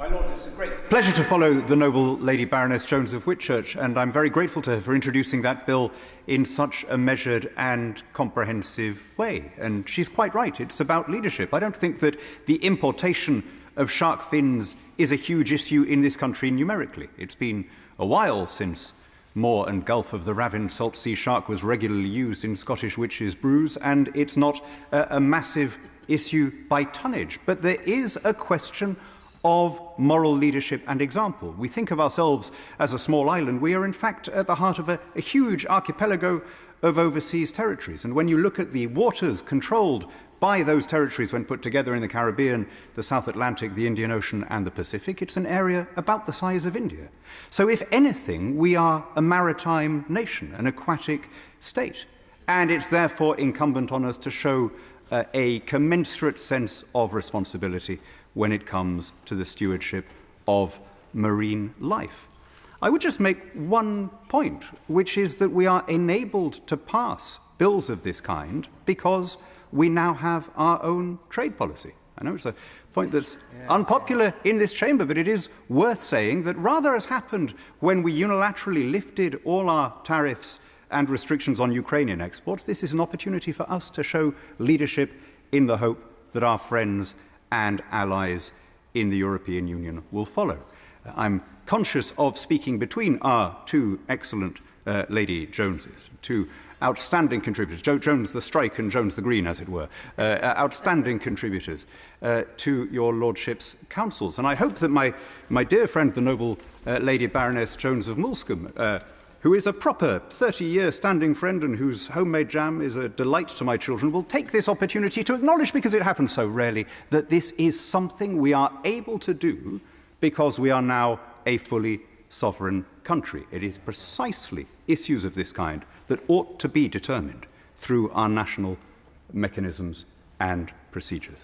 My Lords, it's a great pleasure to follow the noble Lady Baroness Jones of Whitchurch, and I'm very grateful to her for introducing that bill in such a measured and comprehensive way. And she's quite right, it's about leadership. I don't think that the importation of shark fins is a huge issue in this country numerically. It's been a while since Moor and Gulf of the Ravin salt sea shark was regularly used in Scottish witches' brews, and it's not a massive issue by tonnage. But there is a question of moral leadership and example. We think of ourselves as a small island. We are in fact at the heart of a huge archipelago of overseas territories. And when you look at the waters controlled by those territories when put together in the Caribbean, the South Atlantic, the Indian Ocean and the Pacific, it's an area about the size of India. So if anything, we are a maritime nation, an aquatic state. And it's therefore incumbent on us to show a commensurate sense of responsibility when it comes to the stewardship of marine life. I would just make one point, which is that we are enabled to pass bills of this kind because we now have our own trade policy. I know it's a point that's unpopular in this chamber, but it is worth saying that rather as happened when we unilaterally lifted all our tariffs and restrictions on Ukrainian exports, this is an opportunity for us to show leadership in the hope that our friends and allies in the European Union will follow. I'm conscious of speaking between our two excellent Lady Joneses, two outstanding contributors, Jones the Strike and Jones the Green, as it were, outstanding contributors to your Lordship's councils. And I hope that my dear friend, the noble Lady Baroness Jones of Mulscombe, who is a proper 30-year standing friend and whose homemade jam is a delight to my children, will take this opportunity to acknowledge, because it happens so rarely, that this is something we are able to do because we are now a fully sovereign country. It is precisely issues of this kind that ought to be determined through our national mechanisms and procedures.